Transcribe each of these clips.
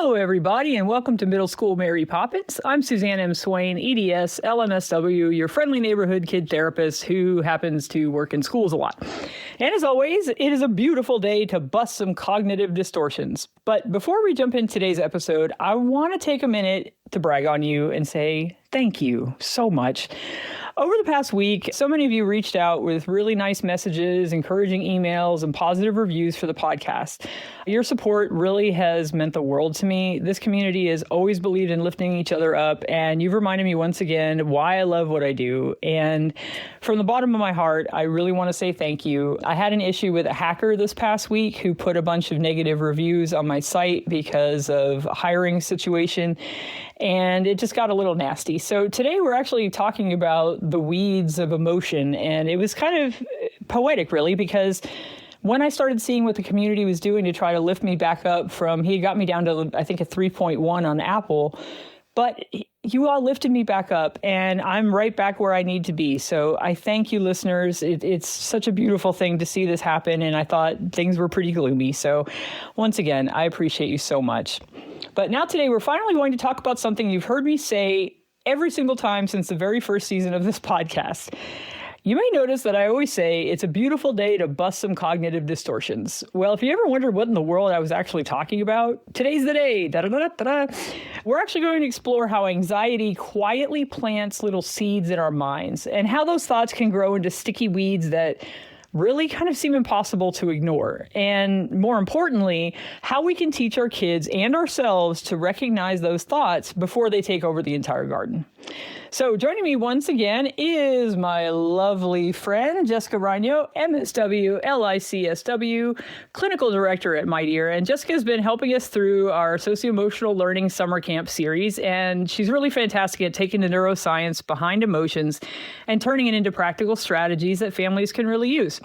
Hello, everybody, and welcome to Middle School Mary Poppins. I'm Suzanne M. Swain, EDS, LMSW, your friendly neighborhood kid therapist who happens to work in schools a lot. And as always, it is a beautiful day to bust some cognitive distortions. But before we jump into today's episode, I want to take a minute to brag on you and say thank you so much. Over the past week, so many of you reached out with really nice messages, encouraging emails, and positive reviews for the podcast. Your support really has meant the world to me. This community has always believed in lifting each other up, and you've reminded me once again why I love what I do. And from the bottom of my heart, I really want to say thank you. I had an issue with a hacker this past week who put a bunch of negative reviews on my site because of a hiring situation, and it just got a little nasty. So today we're actually talking about the weeds of emotion, and it was kind of poetic, really, because when I started seeing what the community was doing to try to lift me back up from, he got me down to, I think, a 3.1 on Apple, but you all lifted me back up, and I'm right back where I need to be. So I thank you, listeners. It's such a beautiful thing to see this happen, and I thought things were pretty gloomy. So once again, I appreciate you so much. But now today, we're finally going to talk about something you've heard me say every single time since the very first season of this podcast. You may notice that I always say it's a beautiful day to bust some cognitive distortions. Well, if you ever wondered what in the world I was actually talking about, today's the day. Da-da-da-da-da. We're actually going to explore how anxiety quietly plants little seeds in our minds and how those thoughts can grow into sticky weeds that really kind of seem impossible to ignore. And more importantly, how we can teach our kids and ourselves to recognize those thoughts before they take over the entire garden. So joining me once again is my lovely friend, Jessica Ragnio, MSW, LICSW, Clinical Director at Mightier. And Jessica has been helping us through our socio-emotional learning summer camp series. And she's really fantastic at taking the neuroscience behind emotions and turning it into practical strategies that families can really use.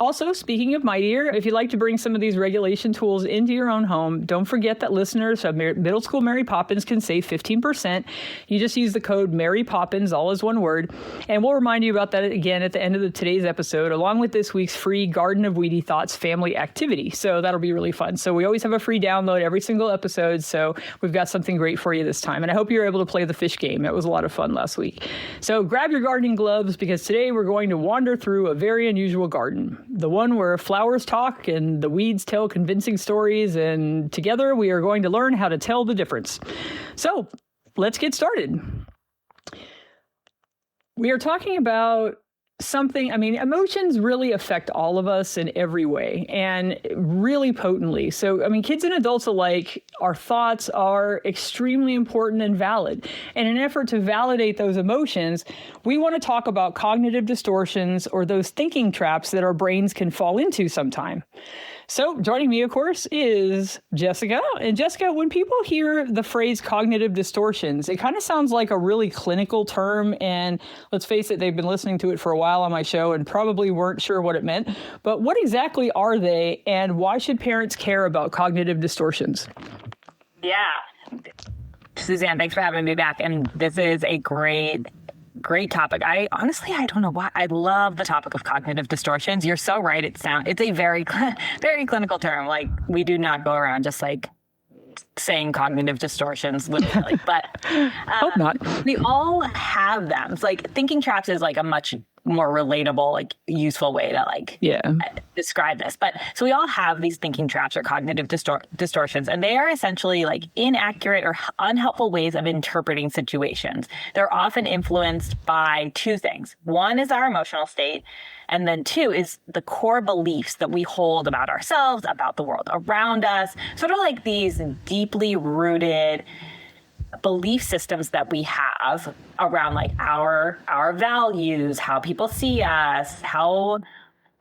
Also, speaking of Mightier, if you'd like to bring some of these regulation tools into your own home, don't forget that listeners of Middle School Mary Poppins can save 15%. You just use the code Mary Poppins, all as one word. And we'll remind you about that again at the end of today's episode, along with this week's free Garden of Weedy Thoughts family activity. So that'll be really fun. So we always have a free download every single episode. So we've got something great for you this time. And I hope you're able to play the fish game. It was a lot of fun last week. So grab your gardening gloves, because today we're going to wander through a very unusual garden. The one where flowers talk and the weeds tell convincing stories, and together we are going to learn how to tell the difference. So let's get started. We are talking about something, emotions really affect all of us in every way and really potently. So, kids and adults alike, our thoughts are extremely important and valid. And in an effort to validate those emotions, we want to talk about cognitive distortions, or those thinking traps that our brains can fall into sometime. So joining me, of course, is Jessica. And Jessica, when people hear the phrase cognitive distortions, it kind of sounds like a really clinical term. And let's face it, they've been listening to it for a while on my show and probably weren't sure what it meant. But what exactly are they, and why should parents care about cognitive distortions? Yeah. Suzanne, thanks for having me back. And this is a great topic. I don't know why. I love the topic of cognitive distortions. You're so right. It's a very, very clinical term. Like, we do not go around just like saying cognitive distortions literally, but hope not. We all have them. It's like thinking traps is like a much more relatable, like useful way to describe this. But so we all have these thinking traps or cognitive distortions, and they are essentially like inaccurate or unhelpful ways of interpreting situations. They're often influenced by two things. One is our emotional state, and then two is the core beliefs that we hold about ourselves, about the world around us, sort of like these deeply rooted belief systems that we have around like our values, how people see us, how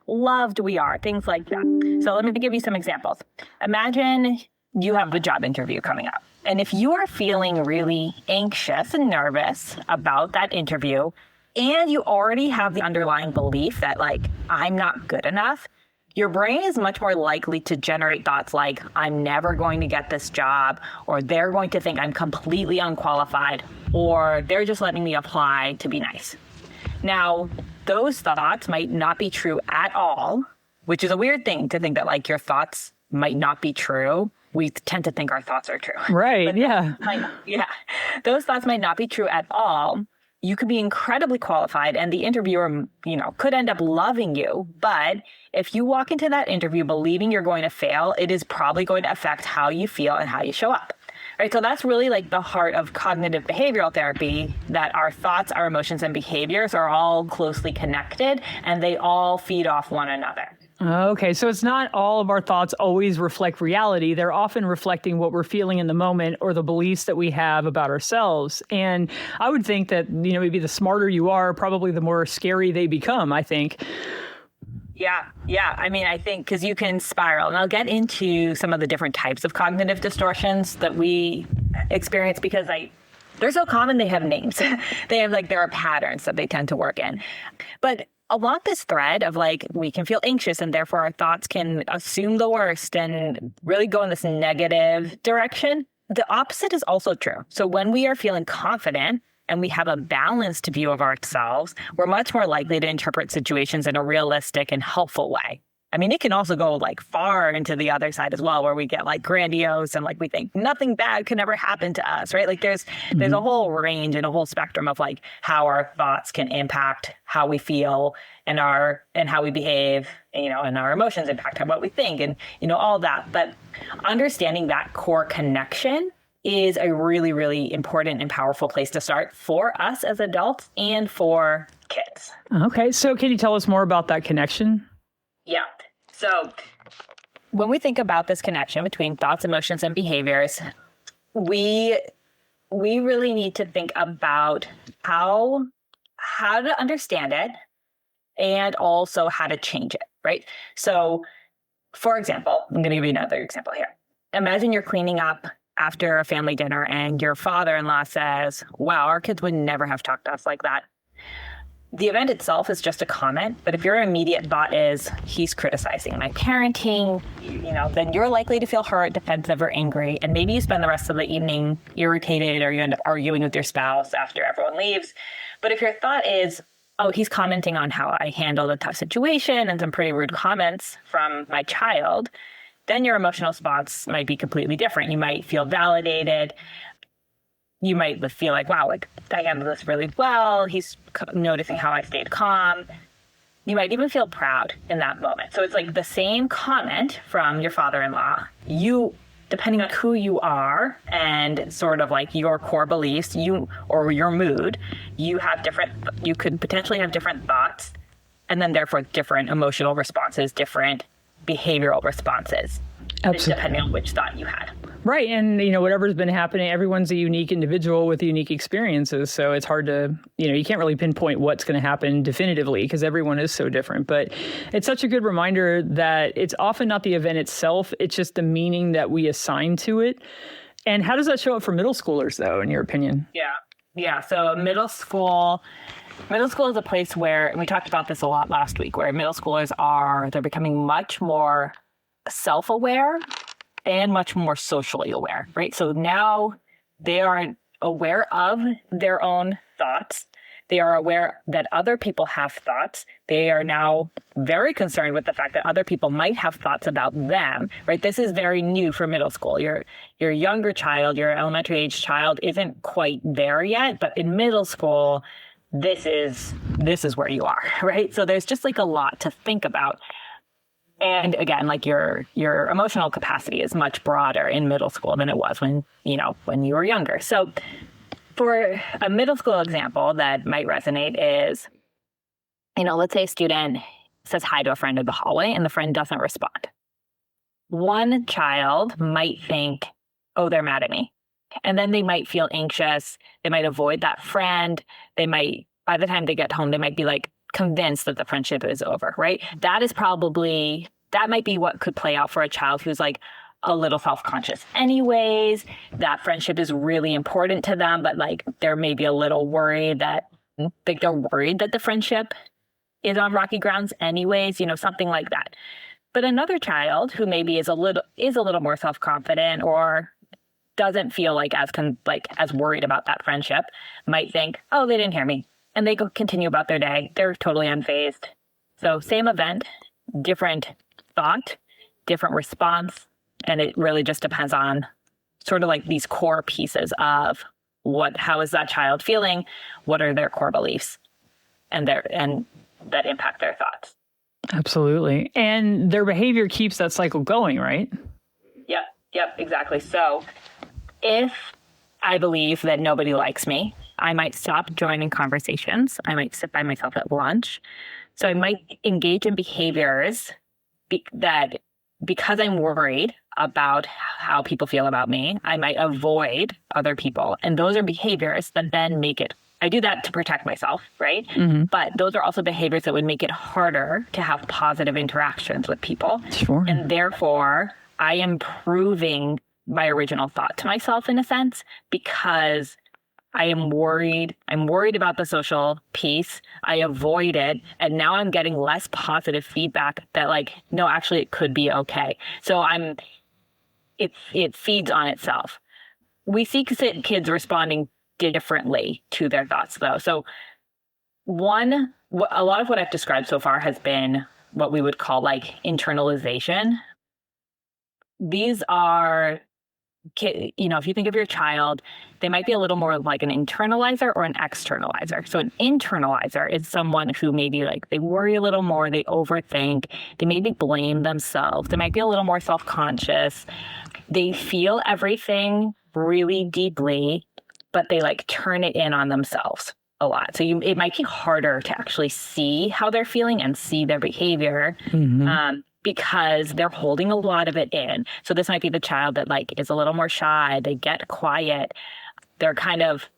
loved we are, things like that. So let me give you some examples. Imagine you have a job interview coming up. And if you are feeling really anxious and nervous about that interview, and you already have the underlying belief that like, I'm not good enough, your brain is much more likely to generate thoughts like, I'm never going to get this job, or they're going to think I'm completely unqualified, or they're just letting me apply to be nice. Now, those thoughts might not be true at all, which is a weird thing to think that like your thoughts might not be true. we tend to think our thoughts are true. Right. Yeah. Those thoughts might not be true at all. You could be incredibly qualified and the interviewer, could end up loving you. But if you walk into that interview believing you're going to fail, it is probably going to affect how you feel and how you show up. Right. So that's really like the heart of cognitive behavioral therapy, that our thoughts, our emotions, and behaviors are all closely connected and they all feed off one another. Okay, so it's not all of our thoughts always reflect reality. They're often reflecting what we're feeling in the moment or the beliefs that we have about ourselves. And I would think that, maybe the smarter you are, probably the more scary they become, I think. Yeah. I mean, I think because you can spiral, and I'll get into some of the different types of cognitive distortions that we experience because they're so common, they have names. They have there are patterns that they tend to work in. But along this thread of we can feel anxious and therefore our thoughts can assume the worst and really go in this negative direction, the opposite is also true. So when we are feeling confident and we have a balanced view of ourselves, we're much more likely to interpret situations in a realistic and helpful way. I mean, it can also go far into the other side as well, where we get grandiose and we think nothing bad can ever happen to us, right? There's a whole range and a whole spectrum of how our thoughts can impact how we feel and how we behave, and our emotions impact what we think and, all that. But understanding that core connection is a really, really important and powerful place to start for us as adults and for kids. Okay. So can you tell us more about that connection? Yeah. So when we think about this connection between thoughts, emotions, and behaviors, we really need to think about how to understand it and also how to change it, right? So, for example, I'm going to give you another example here. Imagine you're cleaning up after a family dinner and your father-in-law says, wow, our kids would never have talked to us like that. The event itself is just a comment, but if your immediate thought is, he's criticizing my parenting, then you're likely to feel hurt, defensive, or angry. And maybe you spend the rest of the evening irritated or you end up arguing with your spouse after everyone leaves. But if your thought is, oh, he's commenting on how I handled a tough situation and some pretty rude comments from my child, then your emotional response might be completely different. You might feel validated. You might feel wow, I handled this really well. He's noticing how I stayed calm. You might even feel proud in that moment. So it's the same comment from your father-in-law. You, depending on who you are and sort of your core beliefs, or your mood, you could potentially have different thoughts and then therefore different emotional responses, different behavioral responses. Absolutely. Depending on which thought you had. Right. And, whatever's been happening, everyone's a unique individual with unique experiences. So it's hard to, you can't really pinpoint what's going to happen definitively because everyone is so different. But it's such a good reminder that it's often not the event itself. It's just the meaning that we assign to it. And how does that show up for middle schoolers, though, in your opinion? Yeah. So middle school is a place where, and we talked about this a lot last week, where middle schoolers they're becoming much more self-aware and much more socially aware, right? So now they are aware of their own thoughts. They are aware that other people have thoughts. They are now very concerned with the fact that other people might have thoughts about them, right? This is very new for middle school. Your younger child, your elementary age child isn't quite there yet, but in middle school, this is where you are, right? So there's just a lot to think about. And again, your emotional capacity is much broader in middle school than it was when you were younger. So for a middle school example that might resonate is, let's say a student says hi to a friend in the hallway and the friend doesn't respond. One child might think, oh, they're mad at me. And then they might feel anxious. They might avoid that friend. By the time they get home, they might be convinced that the friendship is over, right? That might be what could play out for a child who's a little self-conscious anyways. That friendship is really important to them, but they're maybe a little worried that the friendship is on rocky grounds anyways, something like that. But another child who maybe is a little more self-confident or doesn't feel as worried about that friendship might think, oh, they didn't hear me. And they continue about their day. They're totally unfazed. So same event, different thought, different response, And it really just depends on sort of like these core pieces of how is that child feeling? What are their core beliefs and that impact their thoughts? Absolutely. And their behavior keeps that cycle going, right? Yep, exactly. So if I believe that nobody likes me, I might stop joining conversations. I might sit by myself at lunch. So I might engage in behaviors that because I'm worried about how people feel about me, I might avoid other people. And those are behaviors that then make it, I do that to protect myself, right? Mm-hmm. But those are also behaviors that would make it harder to have positive interactions with people. Sure. And therefore, I am proving my original thought to myself in a sense, because I am worried. I'm worried about the social piece. I avoid it. And now I'm getting less positive feedback that like, no, actually it could be okay. So it feeds on itself. We see kids responding differently to their thoughts though. So a lot of what I've described so far has been what we would call like internalization. These are, if you think of your child, they might be a little more like an internalizer or an externalizer. So an internalizer is someone who maybe like they worry a little more, they overthink, they maybe blame themselves, they might be a little more self-conscious. They feel everything really deeply, but they like turn it in on themselves a lot. So it might be harder to actually see how they're feeling and see their behavior. Mm-hmm. Because they're holding a lot of it in. So this might be the child that like is a little more shy. They get quiet. They're kind of,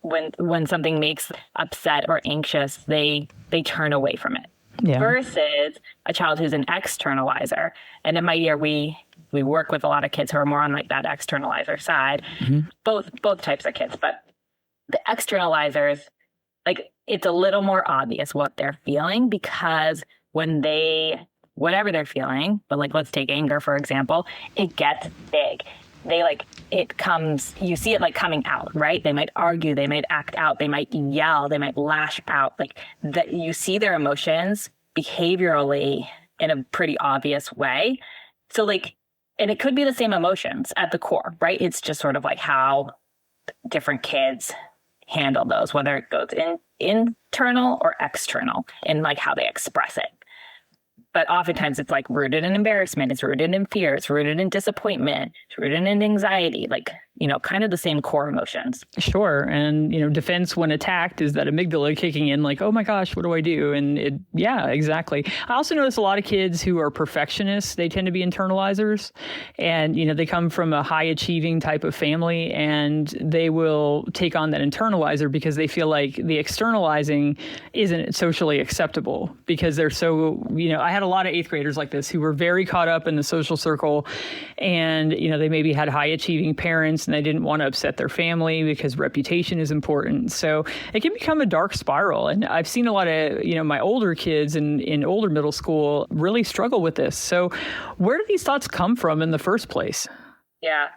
when something makes upset or anxious, they turn away from it. Yeah. Versus a child who's an externalizer. And in Mightier, we work with a lot of kids who are more on like that externalizer side. Mm-hmm. Both types of kids, but the externalizers, like it's a little more obvious what they're feeling, because whatever they're feeling, but like, let's take anger, for example, it gets big. You see it like coming out, right? They might argue, they might act out, they might yell, they might lash out, like that. You see their emotions behaviorally in a pretty obvious way. So like, and it could be the same emotions at the core, right? It's just sort of like how different kids handle those, whether it goes internal or external, and like how they express it. But oftentimes it's like rooted in embarrassment, it's rooted in fear, it's rooted in disappointment, it's rooted in anxiety, like, kind of the same core emotions. Sure. And, defense when attacked is that amygdala kicking in like, oh my gosh, what do I do? And yeah, exactly. I also notice a lot of kids who are perfectionists, they tend to be internalizers, and, they come from a high achieving type of family, and they will take on that internalizer because they feel like the externalizing isn't socially acceptable, because they're so, I had a lot of 8th graders like this who were very caught up in the social circle, and, they maybe had high achieving parents and they didn't want to upset their family because reputation is important. So it can become a dark spiral. And I've seen a lot of, my older kids in older middle school really struggle with this. So where do these thoughts come from in the first place? Yeah.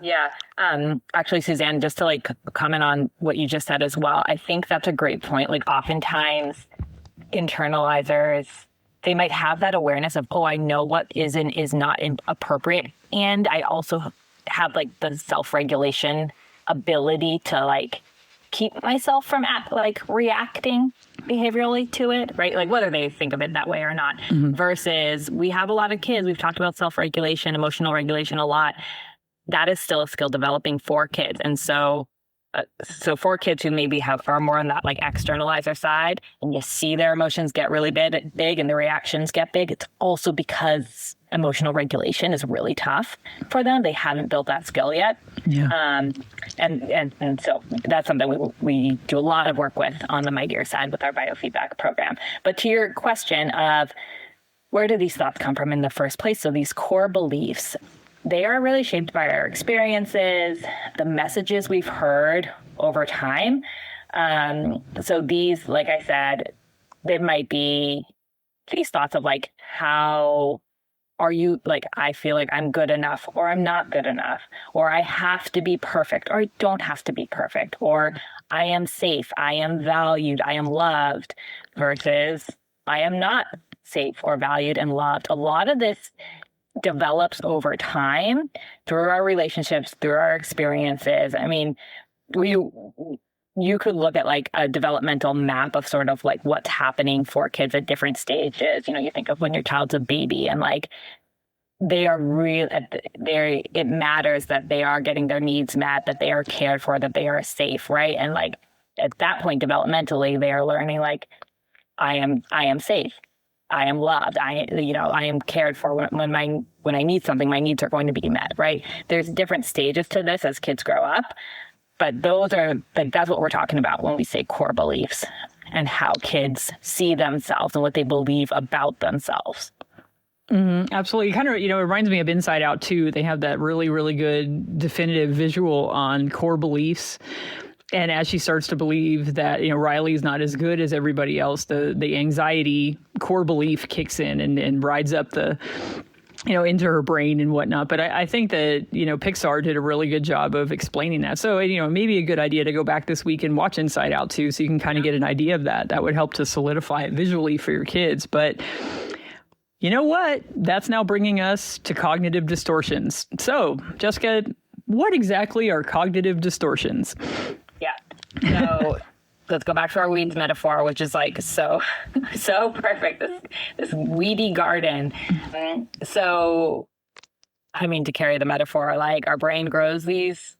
Actually, Suzanne, just to like comment on what you just said as well, I think that's a great point. Like oftentimes internalizers, they might have that awareness of, I know what is and is not appropriate. And I also have like the self-regulation ability to like keep myself from reacting behaviorally to it, right? Like whether they think of it that way or not. Mm-hmm. Versus we have a lot of kids, we've talked about self-regulation, emotional regulation a lot. That is still a skill developing for kids. And so for kids who maybe are more on that like externalizer side, and you see their emotions get really big and the reactions get big, it's also because emotional regulation is really tough for them. They haven't built that skill yet. Yeah. And so that's something we do a lot of work with on the Mightier side with our biofeedback program. But to your question of where do these thoughts come from in the first place? So these core beliefs, they are really shaped by our experiences, the messages we've heard over time. So these, like I said, there might be these thoughts of like, how are you, like, I feel like I'm good enough, or I'm not good enough, or I have to be perfect, or I don't have to be perfect, or I am safe, I am valued, I am loved, versus I am not safe or valued and loved. A lot of this develops over time through our relationships, through our experiences. I mean, you could look at like a developmental map of sort of like what's happening for kids at different stages. You think of when your child's a baby and like they are it matters that they are getting their needs met, that they are cared for, that they are safe, right? And like at that point developmentally, they are learning like I am safe. I am loved. I am cared for when I need something, my needs are going to be met, right? There's different stages to this as kids grow up, but that's what we're talking about when we say core beliefs and how kids see themselves and what they believe about themselves. Mm-hmm, absolutely. Kind of, it reminds me of Inside Out too. They have that really, really good definitive visual on core beliefs. And as she starts to believe that, Riley's not as good as everybody else, the anxiety core belief kicks in and rides up into her brain and whatnot. But I think that, Pixar did a really good job of explaining that. So, maybe a good idea to go back this week and watch Inside Out too, so you can kind of get an idea of that. That would help to solidify it visually for your kids. But you know what? That's now bringing us to cognitive distortions. So, Jessica, what exactly are cognitive distortions? Yeah. So let's go back to our weeds metaphor, which is like so perfect. This weedy garden. So, I mean, to carry the metaphor, like our brain plants these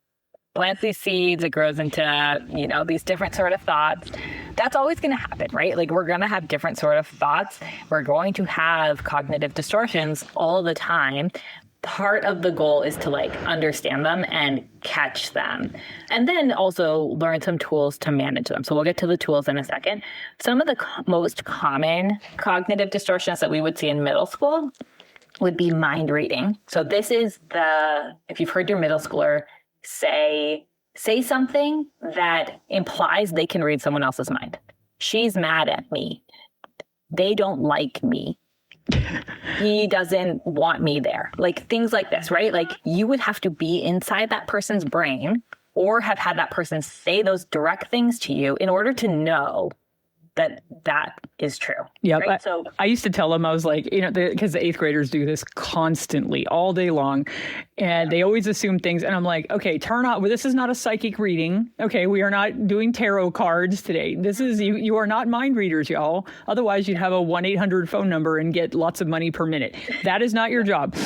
seeds, it grows into, these different sort of thoughts. That's always going to happen, right? Like we're going to have different sort of thoughts. We're going to have cognitive distortions all the time. Part of the goal is to like understand them and catch them, and then also learn some tools to manage them. So we'll get to the tools in a second. Some of the most common cognitive distortions that we would see in middle school would be mind reading. So this is if you've heard your middle schooler say something that implies they can read someone else's mind. She's mad at me. They don't like me. He doesn't want me there. Like things like this, right? Like you would have to be inside that person's brain or have had that person say those direct things to you in order to know that is true. Yeah. Right? So I used to tell them, I was like, because the eighth graders do this constantly all day long, and they always assume things. And I'm like, okay, turn off. Well, this is not a psychic reading. Okay. We are not doing tarot cards today. This is, you are not mind readers, y'all. Otherwise you'd have a 1-800 phone number and get lots of money per minute. That is not your job.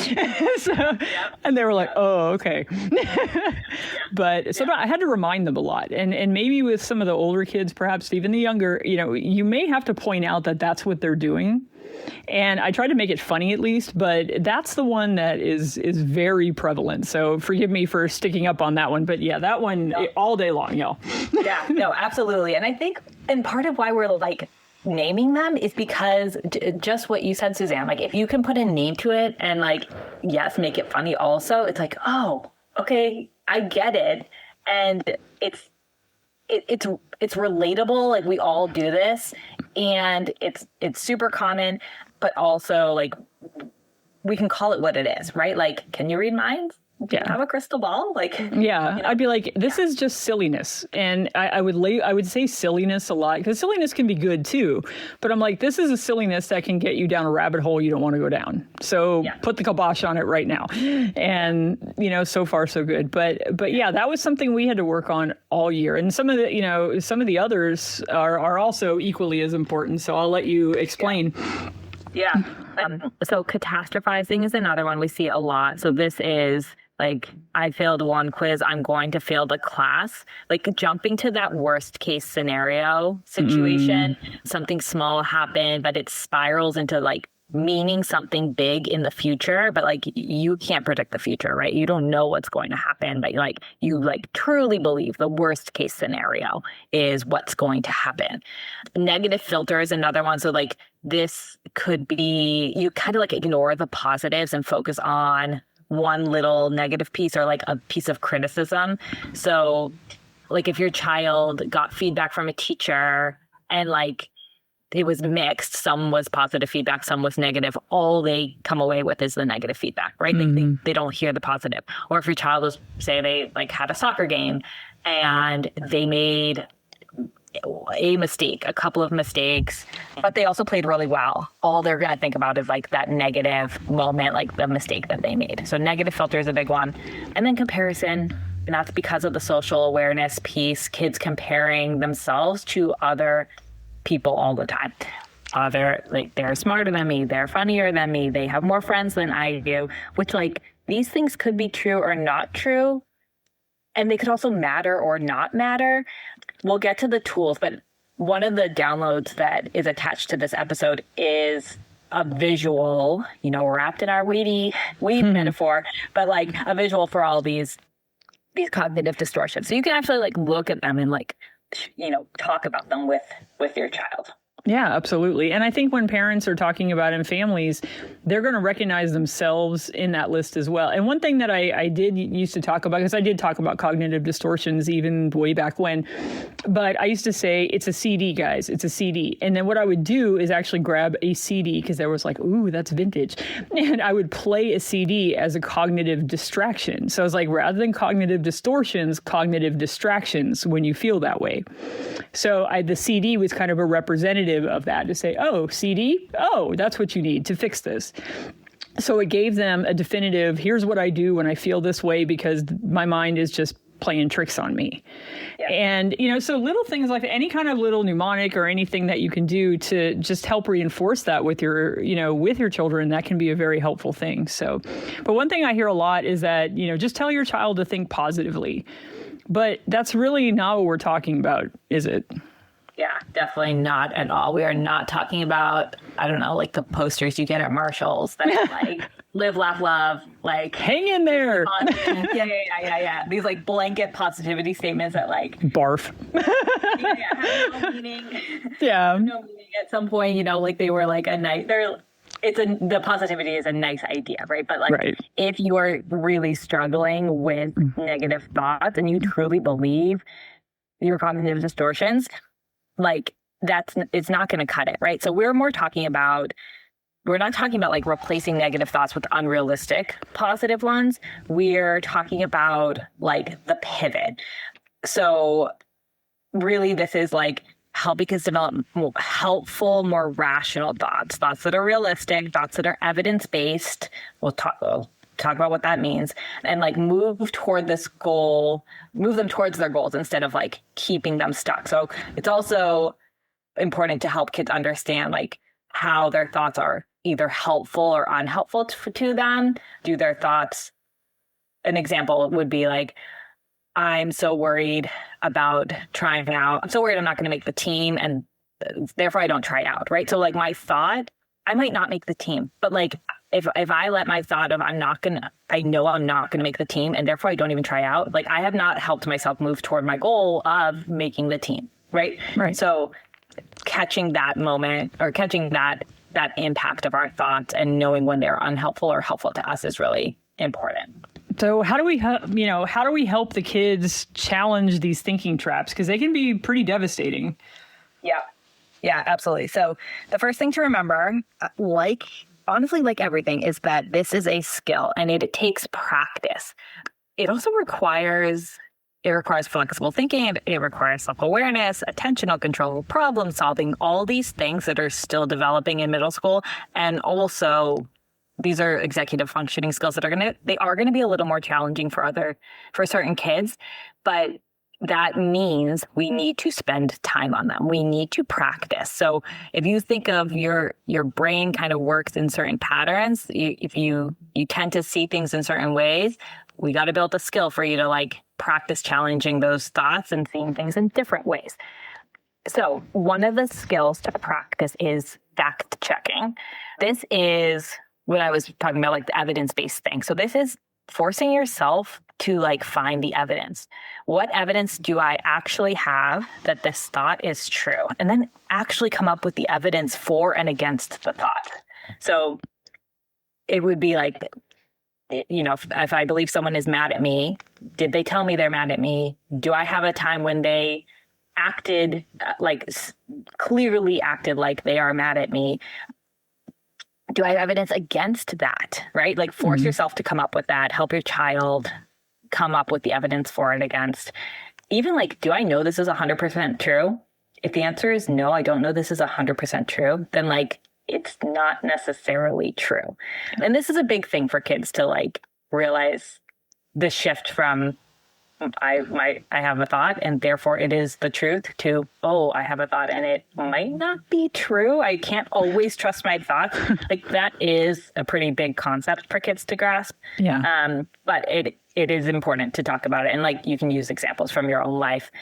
And they were like, oh, okay. But so I had to remind them a lot. And maybe with some of the older kids, perhaps even the younger, you may have to point out that that's what they're doing. And I try to make it funny at least, but that's the one that is very prevalent. So forgive me for sticking up on that one. But yeah, that one all day long, y'all. Yeah, no, absolutely. And I think, and part of why we're like naming them is because just what you said, Suzanne, like if you can put a name to it and like, yes, make it funny also, it's like, oh, okay, I get it. And it's relatable. Like we all do this, and it's super common, but also like we can call it what it is, right? Like, can you read minds? Do you have a crystal ball? Like, yeah, I'd be like, this is just silliness. And I would say silliness a lot, because silliness can be good too. But I'm like, this is a silliness that can get you down a rabbit hole you don't want to go down. So put the kibosh on it right now. And, so far so good. But yeah, that was something we had to work on all year. And some of the others are also equally as important. So I'll let you explain. Yeah. So catastrophizing is another one we see a lot. So this is like, I failed one quiz, I'm going to fail the class. Like jumping to that worst case scenario situation, something small happened, but it spirals into like meaning something big in the future. But like, you can't predict the future, right? You don't know what's going to happen, but like, you like truly believe the worst case scenario is what's going to happen. Negative filter is another one. So like, this could be, you kind of like ignore the positives and focus on one little negative piece or like a piece of criticism. So like if your child got feedback from a teacher and like it was mixed, some was positive feedback, some was negative, all they come away with is the negative feedback, right? They don't hear the positive. Or if your child was, say they like had a soccer game and they made a mistake, a couple of mistakes, but they also played really well. All they're going to think about is like that negative moment, like the mistake that they made. So negative filter is a big one. And then comparison, and that's because of the social awareness piece, kids comparing themselves to other people all the time. They're smarter than me, they're funnier than me, they have more friends than I do, which like these things could be true or not true. And they could also matter or not matter. We'll get to the tools, but one of the downloads that is attached to this episode is a visual, wrapped in our weed metaphor, but like a visual for all these cognitive distortions. So you can actually like look at them and like, talk about them with your child. Yeah, absolutely. And I think when parents are talking about in families, they're going to recognize themselves in that list as well. And one thing that I did used to talk about, because I did talk about cognitive distortions even way back when, but I used to say, it's a CD, guys, it's a CD. And then what I would do is actually grab a CD, because there was like, ooh, that's vintage. And I would play a CD as a cognitive distraction. So I was like, rather than cognitive distortions, cognitive distractions when you feel that way. So the CD was kind of a representative of that, to say, oh, CD, oh, that's what you need to fix this. So it gave them a definitive, here's what I do when I feel this way because my mind is just playing tricks on me. Yeah. And, so little things like any kind of little mnemonic or anything that you can do to just help reinforce that with your children, that can be a very helpful thing. So, but one thing I hear a lot is that, just tell your child to think positively. But that's really not what we're talking about, is it? Yeah, definitely not at all. We are not talking about, I don't know, like the posters you get at Marshall's that are like, live, laugh, love, like... hang in there. Yeah. These like blanket positivity statements that like... barf. Have no meaning. Yeah. No meaning at some point, like they were like a nice... the positivity is a nice idea, right? But like, right. If you are really struggling with negative thoughts and you truly believe your cognitive distortions, like it's not going to cut it, right? So we're not talking about like replacing negative thoughts with unrealistic positive ones. We're talking about like the pivot. So really this is like helping kids develop more helpful, more rational thoughts that are realistic, thoughts that are evidence-based. We'll talk about what that means, and like move them towards their goals instead of like keeping them stuck. So it's also important to help kids understand like how their thoughts are either helpful or unhelpful to them. Do their thoughts, an example would be like, I'm so worried about trying out. I'm so worried I'm not going to make the team, and therefore I don't try out, right? So like my thought, I might not make the team, but like if I let my thought of I know I'm not going to make the team, and therefore I don't even try out, like I have not helped myself move toward my goal of making the team, right? Right. So catching that moment or catching that impact of our thoughts and knowing when they're unhelpful or helpful to us is really important. So how do we help the kids challenge these thinking traps? Because they can be pretty devastating. Yeah, absolutely. So the first thing to remember, honestly, like everything, is that this is a skill and it takes practice. It also requires flexible thinking. It requires self-awareness, attentional control, problem solving, all these things that are still developing in middle school. And also these are executive functioning skills that are going to be a little more challenging for certain kids, but that means we need to spend time on them. We need to practice. So if you think of your brain kind of works in certain patterns, if you tend to see things in certain ways, we got to build a skill for you to like practice challenging those thoughts and seeing things in different ways. So one of the skills to practice is fact checking. This is what I was talking about, like the evidence-based thing. So this is forcing yourself to like find the evidence. What evidence do I actually have that this thought is true? And then actually come up with the evidence for and against the thought. So it would be like, if I believe someone is mad at me, did they tell me they're mad at me? Do I have a time when they acted clearly acted like they are mad at me? Do I have evidence against that, right? Like force yourself to come up with that, help your child come up with the evidence for and against. Even like, do I know this is 100% true? if the answer is no, I don't know this is 100% true, then like it's not necessarily true. And this is a big thing for kids to like realize the shift from I have a thought and therefore it is the truth to, oh, I have a thought and it might not be true. I can't always trust my thoughts. Like that is a pretty big concept for kids to grasp. Yeah. But it is important to talk about it. And like you can use examples from your own life,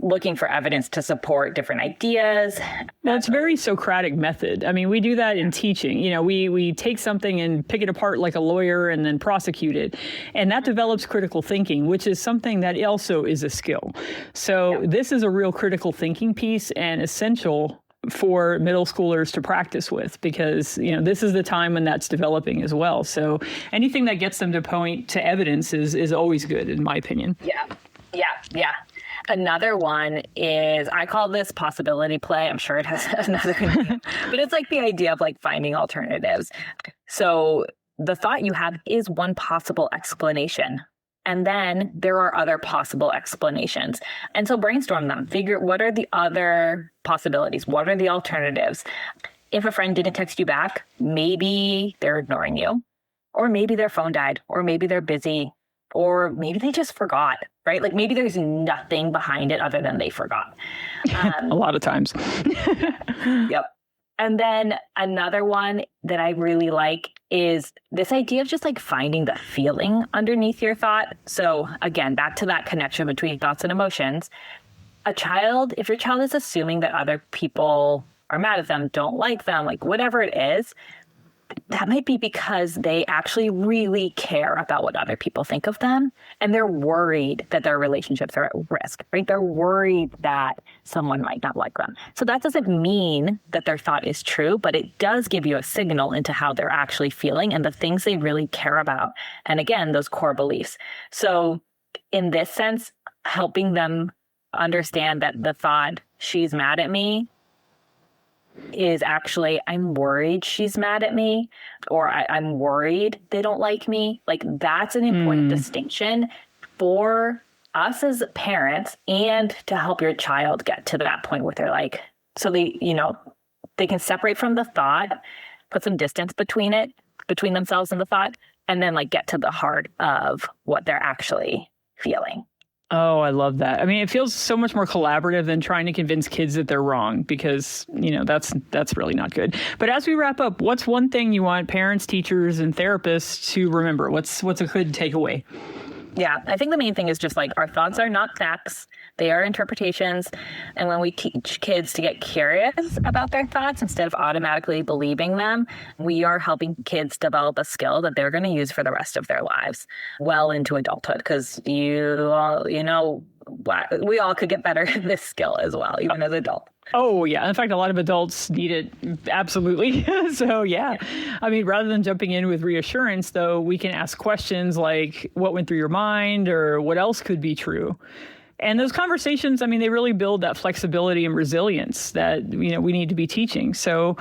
looking for evidence to support different ideas. Well, it's very Socratic method. I mean, we do that in teaching. You know, we take something and pick it apart like a lawyer and then prosecute it. And that develops critical thinking, which is something that also is a skill. So this is a real critical thinking piece and essential for middle schoolers to practice with, because, you know, this is the time when that's developing as well. So anything that gets them to point to evidence is always good, in my opinion. Yeah. Another one is, I call this possibility play. I'm sure it has another name, but it's like the idea of like finding alternatives. So the thought you have is one possible explanation. And then there are other possible explanations. And so brainstorm them. Figure what are the other possibilities? What are the alternatives? If a friend didn't text you back, maybe they're ignoring you, or maybe their phone died, or maybe they're busy, or maybe they just forgot, right? Like maybe there's nothing behind it other than they forgot. A lot of times. Yep. And then another one that I really like is this idea of just like finding the feeling underneath your thought. So again, back to that connection between thoughts and emotions. If your child is assuming that other people are mad at them, don't like them, like whatever it is, that might be because they actually really care about what other people think of them. And they're worried that their relationships are at risk, right? They're worried that someone might not like them. So that doesn't mean that their thought is true, but it does give you a signal into how they're actually feeling and the things they really care about. And again, those core beliefs. So in this sense, helping them understand that the thought, she's mad at me, is actually, I'm worried she's mad at me, or I'm worried they don't like me. Like that's an important distinction for us as parents, and to help your child get to that point where they're like, so they, you know, they can separate from the thought, put some distance between themselves and the thought, and then like get to the heart of what they're actually feeling. Oh, I love that. I mean, it feels so much more collaborative than trying to convince kids that they're wrong, because, you know, that's really not good. But as we wrap up, what's one thing you want parents, teachers, and therapists to remember? What's a good takeaway? Yeah, I think the main thing is just like our thoughts are not facts. They are interpretations. And when we teach kids to get curious about their thoughts instead of automatically believing them, we are helping kids develop a skill that they're going to use for the rest of their lives, well into adulthood. Because we all could get better at this skill as well, even as adults. Oh, yeah. In fact, a lot of adults need it. Absolutely. So, yeah. I mean, rather than jumping in with reassurance, though, we can ask questions like, what went through your mind, or what else could be true? And those conversations, I mean, they really build that flexibility and resilience that, you know, we need to be teaching. So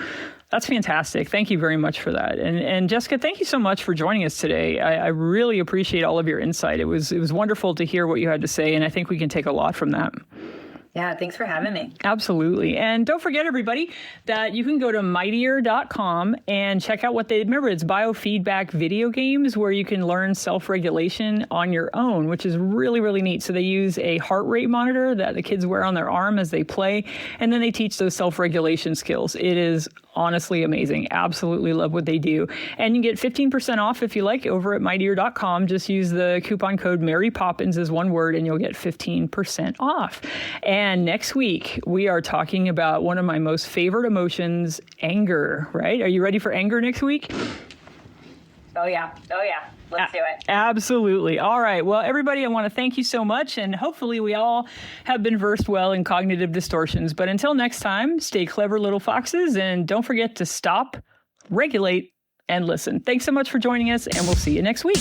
that's fantastic. Thank you very much for that. And Jessica, thank you so much for joining us today. I really appreciate all of your insight. It was wonderful to hear what you had to say, and I think we can take a lot from that. Yeah, thanks for having me. Absolutely. And don't forget, everybody, that you can go to Mightier.com and check out remember, it's biofeedback video games where you can learn self-regulation on your own, which is really, really neat. So they use a heart rate monitor that the kids wear on their arm as they play, and then they teach those self-regulation skills. It is honestly amazing. Absolutely love what they do. And you get 15% off if you like over at Mightier.com. Just use the coupon code Mary Poppins as one word, and you'll get 15% off. And next week, we are talking about one of my most favorite emotions, anger, right? Are you ready for anger next week? Oh, yeah. Let's do it. Absolutely. All right. Well, everybody, I want to thank you so much. And hopefully we all have been versed well in cognitive distortions. But until next time, stay clever little foxes, and don't forget to stop, regulate, and listen. Thanks so much for joining us, and we'll see you next week.